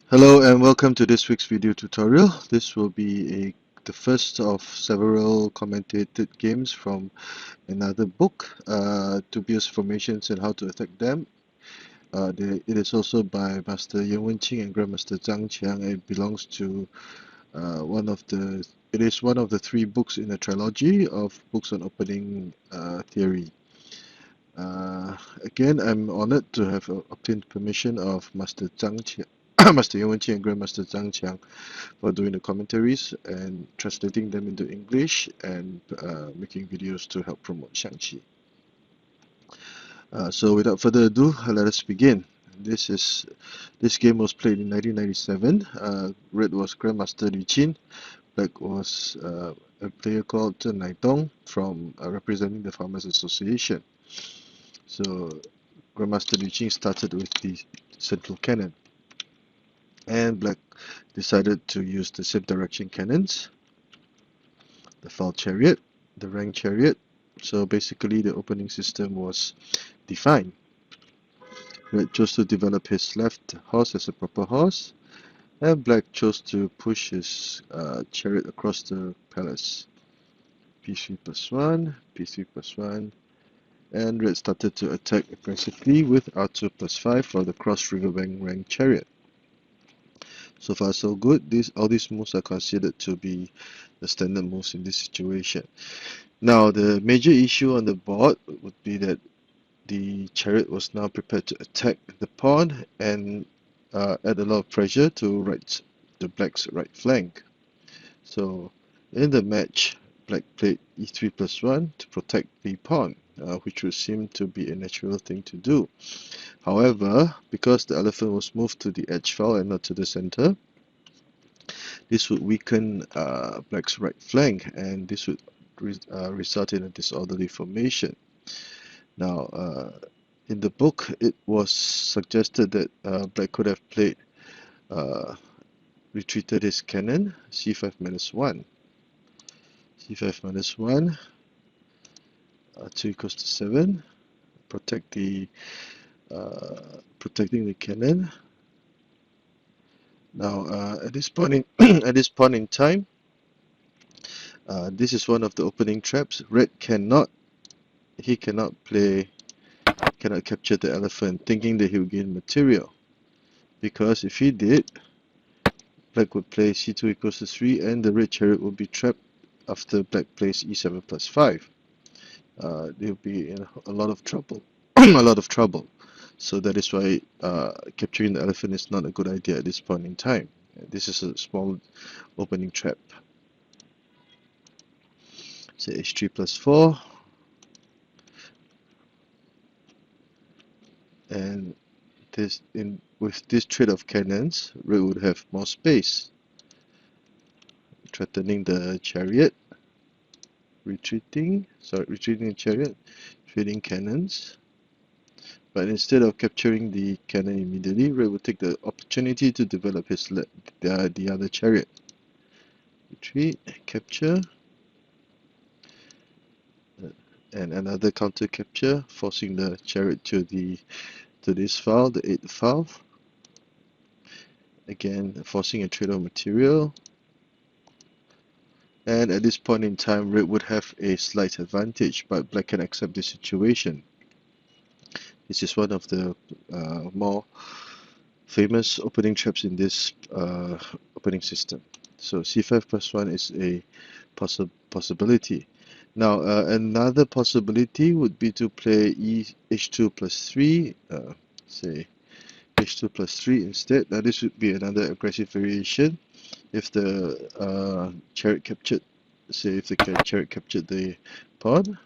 Hello and welcome to this week's video tutorial. This will be the first of several commentated games from another book, Dubious Formations and How to Attack Them. It is also by Master Xiangqi and Grandmaster Zheng Qiang. It belongs to it is one of the three books in a trilogy of books on opening theory. Again, I'm honored to have obtained permission of Master Zhang Qiang, Master Xiangqi and Grandmaster Zheng Qiang for doing the commentaries and translating them into English and making videos to help promote Xiangqi. So without further ado, let us begin. This game was played in 1997. Red was Grandmaster吕钦. Black was a player called Zheng Naidong from representing the Farmers Association. So Grandmaster吕钦started with the central cannon, and Black decided to use the same direction cannons, the foul chariot, the rank chariot. So basically the opening system was defined. Red chose to develop his left horse as a proper horse, and Black chose to push his chariot across the palace. P3 plus 1, P3 plus 1, and Red started to attack aggressively with R2 plus 5 for the cross riverbank rank chariot. So far so good. All these moves are considered to be the standard moves in this situation. Now the major issue on the board would be that the chariot was now prepared to attack the pawn and add a lot of pressure to the black's right flank. So in the match, Black played e3 plus 1 to protect the pawn, which would seem to be a natural thing to do. However, because the elephant was moved to the edge file and not to the center, this would weaken Black's right flank, and this would result in a disorderly formation. Now, in the book, it was suggested that Black could have retreated his cannon, c5 minus 1. c5 minus 1, 2 equals to 7, protecting the cannon. Now, at this point in time, this is one of the opening traps. Red cannot capture the elephant, thinking that he will gain material, because if he did, Black would play c2 equals to 3, and the red chariot would be trapped after Black plays e7 plus 5. They'll be in a lot of trouble. So that is why capturing the elephant is not a good idea at this point in time. This is a small opening trap. Say h3 plus 4, and with this trade of cannons, Red would have more space, threatening the chariot, retreating the chariot, trading cannons. But instead of capturing the cannon immediately, Red would take the opportunity to develop the other chariot. Retreat, capture, and another counter capture, forcing the chariot to this file, the 8th file. Again, forcing a trade of material. And at this point in time, Red would have a slight advantage, but Black can accept the situation. This is one of the more famous opening traps in this opening system. So c5 plus 1 is a possibility. Now another possibility would be to play h2 plus 3, say h2 plus 3 instead. Now this would be another aggressive variation. If the chariot captured, the pawn,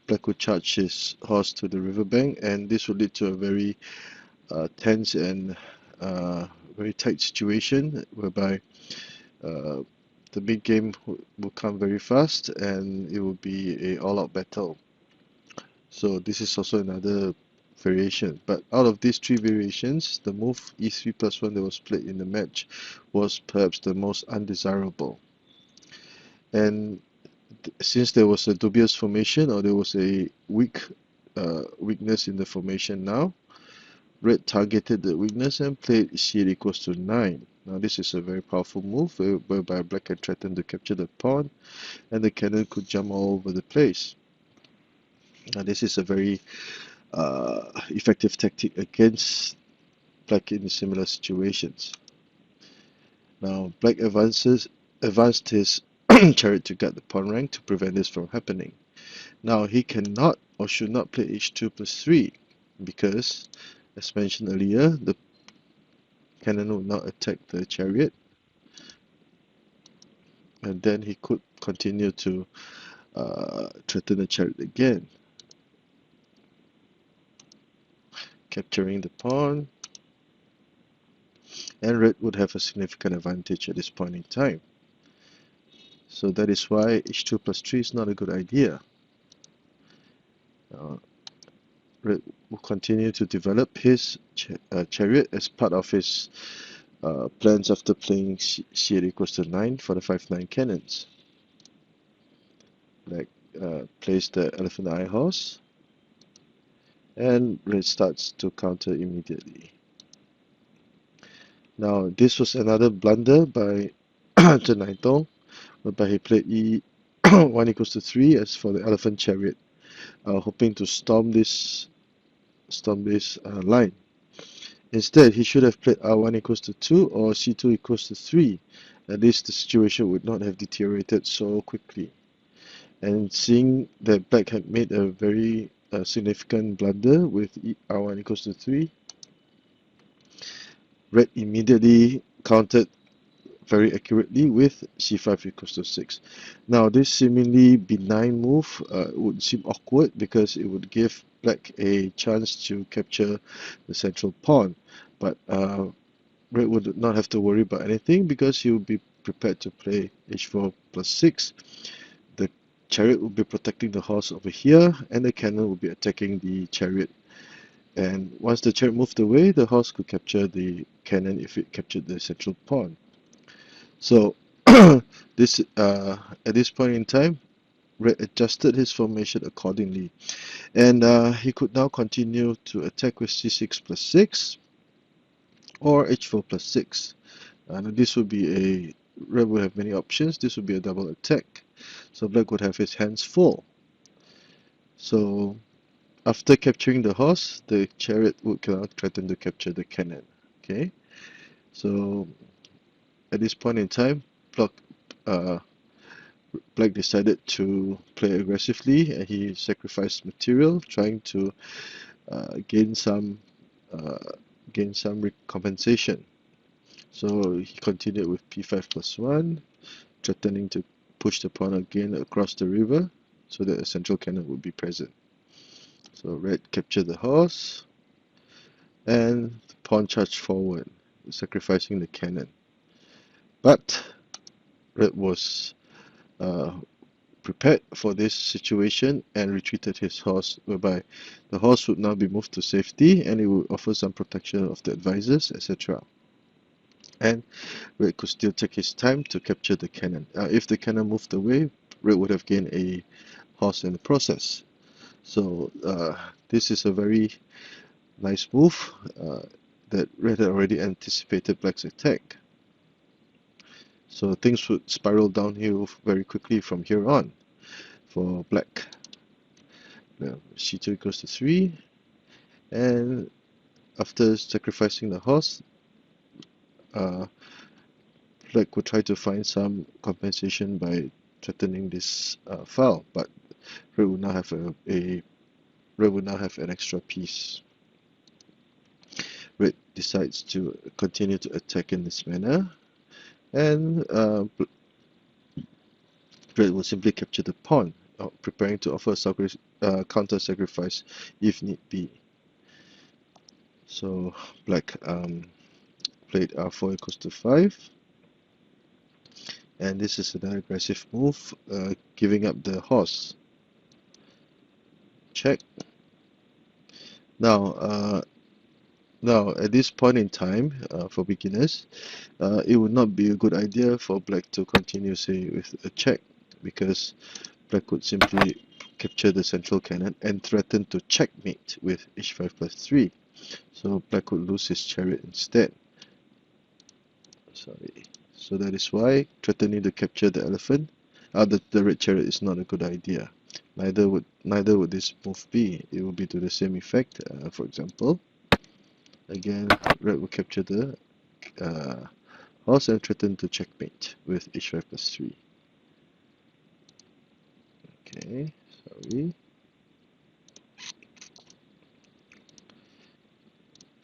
Black would charge his horse to the riverbank, and this would lead to a very tense and very tight situation, whereby the big game will come very fast, and it will be a all-out battle. So this is also another variation. But out of these three variations, the move e3 plus 1 that was played in the match was perhaps the most undesirable. And since there was a dubious formation, or there was a weakness in the formation now, red targeted the weakness and played c8 equals to 9. Now this is a very powerful move whereby black can threaten to capture the pawn and the cannon could jump all over the place. Now this is a very effective tactic against black in similar situations. Now black advanced his chariot to guard the pawn rank to prevent this from happening. Now he cannot or should not play h2 plus 3 because, as mentioned earlier, the cannon would not attack the chariot, and then he could continue to threaten the chariot again, capturing the pawn, and red would have a significant advantage at this point in time. So that is why h2 plus 3 is not a good idea. Red will continue to develop his chariot as part of his plans after playing c8 equals to 9 for the 5-9 cannons. Black plays the elephant eye horse, and red starts to counter immediately. Now this was another blunder by Zheng Naidong, whereby he played e1 equals to 3 as for the elephant chariot, hoping to storm this line. Instead, he should have played r1 equals to 2 or c2 equals to 3. At least the situation would not have deteriorated so quickly. And seeing that black had made a very significant blunder with r1 equals to 3, red immediately countered very accurately with c5 equals to 6. Now this seemingly benign move would seem awkward because it would give black a chance to capture the central pawn, but red would not have to worry about anything because he would be prepared to play h4 plus 6. The chariot would be protecting the horse over here, and the cannon would be attacking the chariot. And once the chariot moved away, the horse could capture the cannon if it captured the central pawn. So this at this point in time, red adjusted his formation accordingly, and he could now continue to attack with c6 plus 6 or h4 plus 6. And this would be a red would have many options. This would be a double attack, so black would have his hands full. So after capturing the horse, the chariot would threaten to capture the cannon. Okay, so at this point in time, black decided to play aggressively, and he sacrificed material, trying to gain some compensation. So he continued with p5 plus 1, threatening to push the pawn again across the river so that a central cannon would be present. So red captured the horse, and the pawn charged forward, sacrificing the cannon. But red was prepared for this situation and retreated his horse, whereby the horse would now be moved to safety and it would offer some protection of the advisors, etc. And red could still take his time to capture the cannon. If the cannon moved away, red would have gained a horse in the process. So this is a very nice move that red had already anticipated black's attack. So things would spiral downhill very quickly from here on for black. Now c2 equals to 3, and after sacrificing the horse, black would try to find some compensation by threatening this file, but red would now have an extra piece. Red decides to continue to attack in this manner, and red will simply capture the pawn, preparing to offer a counter sacrifice if need be. So black played r4 equals to 5, and this is an aggressive move, giving up the horse. Check. Now at this point in time, for beginners, it would not be a good idea for black to continue, say, with a check, because black would simply capture the central cannon and threaten to checkmate with h5 plus 3. so black would lose his chariot instead. Sorry. So that is why threatening to capture the elephant, the red chariot, is not a good idea. Neither would this move be. It would be to the same effect. For example, again, red will capture the horse and threaten to checkmate with h5 plus 3. Okay, sorry.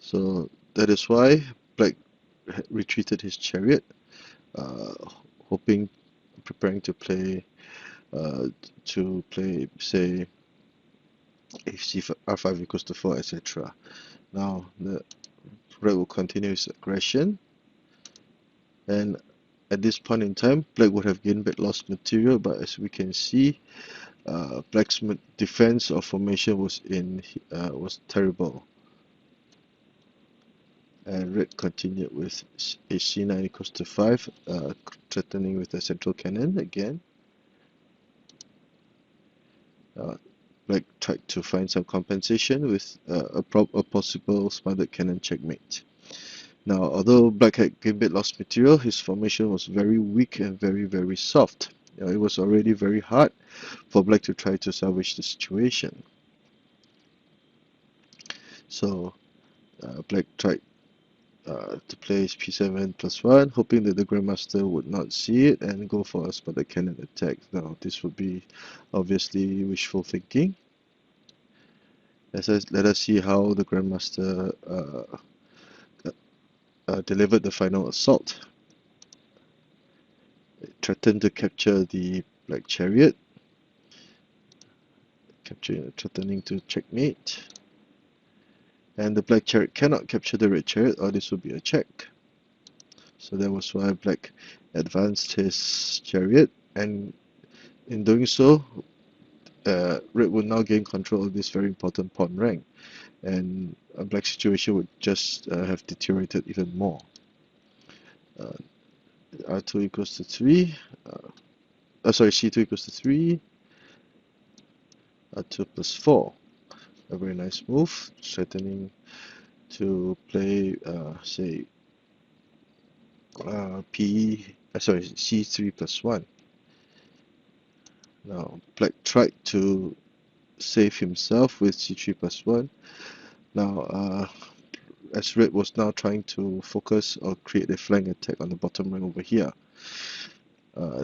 So that is why black retreated his chariot, preparing to play say r5 equals to 4, etc. Now the red will continue his aggression, and at this point in time black would have gained back lost material, but as we can see, black's defense of formation was terrible, and red continued with hc9 equals to 5, threatening with the central cannon again. Black tried to find some compensation with a possible smothered cannon checkmate. Now, although black had gained back lost material, his formation was very weak and very soft. It was already very hard for black to try to salvage the situation. So black tried to play p7 plus 1, hoping that the grandmaster would not see it and go for a smothered cannon attack. Now, this would be obviously wishful thinking. Let us see how the grandmaster delivered the final assault. It threatened to capture the black chariot, threatening to checkmate, and the black chariot cannot capture the red chariot, or this would be a check. So that was why black advanced his chariot, and in doing so, red would now gain control of this very important pawn rank, and a black situation would just have deteriorated even more. R2 equals to 3, C2 equals to 3, R2 plus 4. A very nice move, threatening to play, say, C3 plus 1. Now, black tried to save himself with C3 plus 1. Now, as red was now trying to focus or create a flank attack on the bottom rank over here,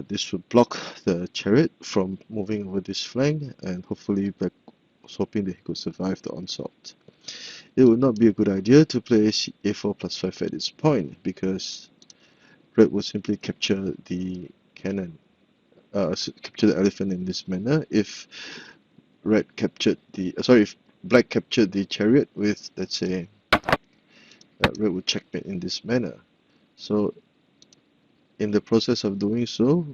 this would block the chariot from moving over this flank, and hopefully black was hoping that he could survive the onslaught. It would not be a good idea to play a4 plus 5 at this point, because red would simply capture the cannon, capture the elephant in this manner. If black captured the chariot with, let's say, red would checkmate in this manner. So in the process of doing so,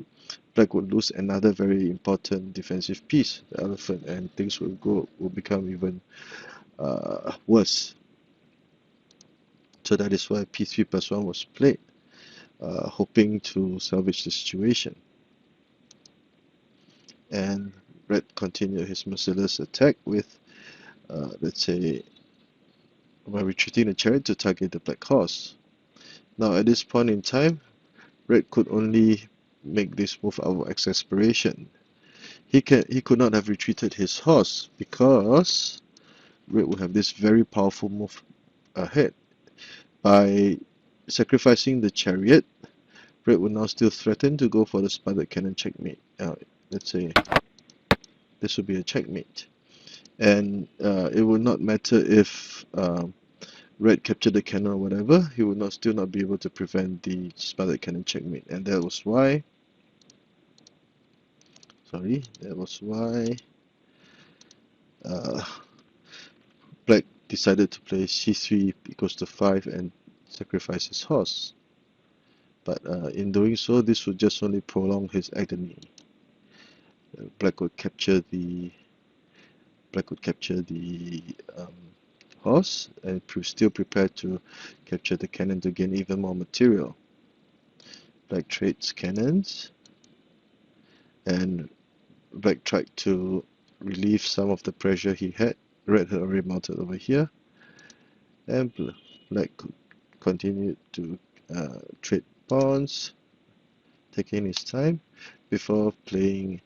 black would lose another very important defensive piece, the elephant, and things will become even worse. So that is why p3 plus 1 was played, hoping to salvage the situation. And red continued his merciless attack with, let's say, by retreating the chariot to target the black horse. Now at this point in time, red could only make this move out of exasperation. He could not have retreated his horse, because red would have this very powerful move ahead. By sacrificing the chariot, red would now still threaten to go for the smothered cannon checkmate. Let's say this would be a checkmate, and it would not matter if red captured the cannon or whatever, he would still not be able to prevent the smothered cannon checkmate, and that was why black decided to play c3 equals to 5 and sacrifice his horse. But in doing so, this would just only prolong his agony. Black would capture the horse and still prepared to capture the cannon to gain even more material. Black trades cannons, and black tried to relieve some of the pressure he had. Red had already mounted over here, and black continued to trade pawns, taking his time before playing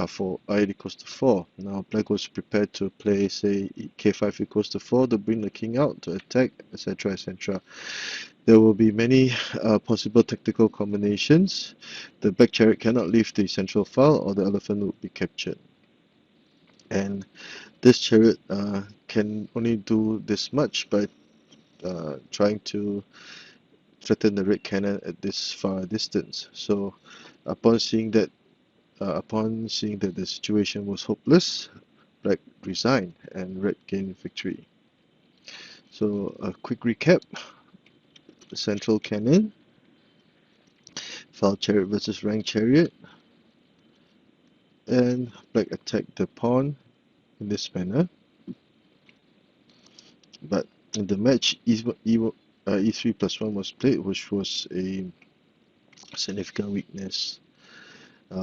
for I equals to 4. Now black was prepared to play, say, k5 equals to 4 to bring the king out to attack, etc, etc. There will be many possible tactical combinations. The black chariot cannot leave the central file or the elephant will be captured. And this chariot can only do this much by trying to threaten the red cannon at this far distance. So upon seeing that the situation was hopeless, black resigned and red gained victory. So a quick recap: the central cannon, file chariot versus rank chariot, and black attacked the pawn in this manner. But in the match, e3 plus 1 was played, which was a significant weakness.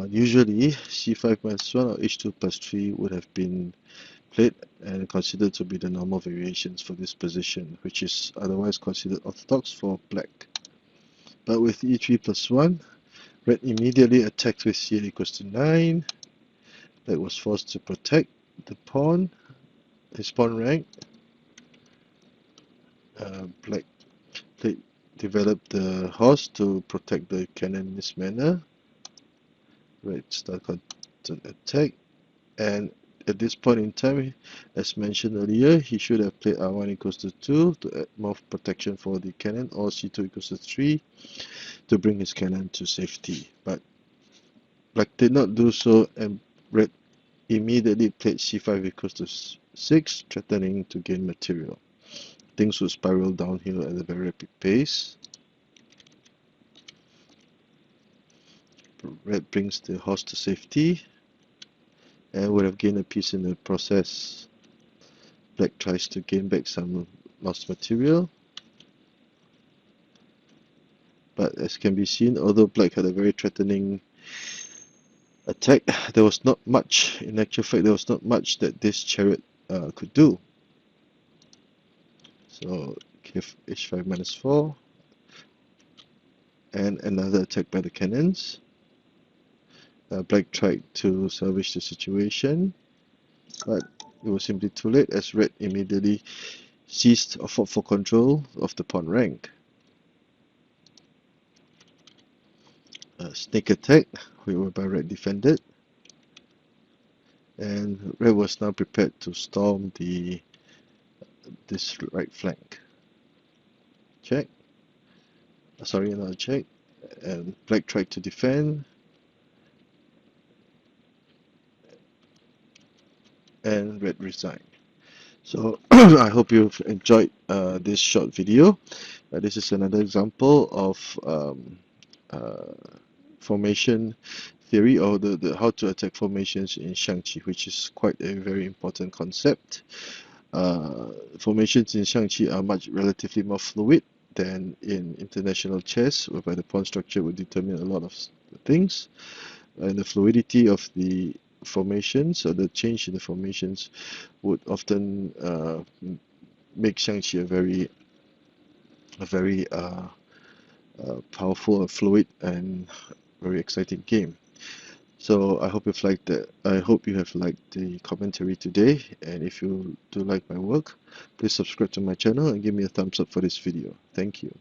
Usually c5 minus 1 or h2 plus 3 would have been played and considered to be the normal variations for this position, which is otherwise considered orthodox for black. But with e3 plus 1, red immediately attacked with c8 equals to 9. Black was forced to protect the pawn, his pawn rank. Black developed the horse to protect the cannon in this manner. Red started to attack, and at this point in time, as mentioned earlier, he should have played r1 equals to 2 to add more protection for the cannon, or c2 equals to 3 to bring his cannon to safety. But black did not do so, and red immediately played c5 equals to 6, threatening to gain material. Things would spiral downhill at a very rapid pace. Red brings the horse to safety and would have gained a piece in the process. Black tries to gain back some lost material, but as can be seen, although black had a very threatening attack, there was not much, in actual fact, there was not much that this chariot could do. So h5 minus 4, and another attack by the cannons. Black tried to salvage the situation, but it was simply too late, as red immediately seized or fought for control of the pawn rank. Snake attack, whereby red defended, and red was now prepared to storm this right flank. Check. Sorry, another check. And black tried to defend, and red resigned. So I hope you've enjoyed this short video. This is another example of formation theory, or the how to attack formations in Xiangqi, which is quite a very important concept. Formations in Xiangqi are relatively more fluid than in international chess, whereby the pawn structure would determine a lot of things, and the fluidity of the formations, or the change in the formations, would often make Xiangqi a very powerful, fluid, and very exciting game. So I hope you've liked that. I hope you have liked the commentary today, and if you do like my work, please subscribe to my channel and give me a thumbs up for this video. Thank you.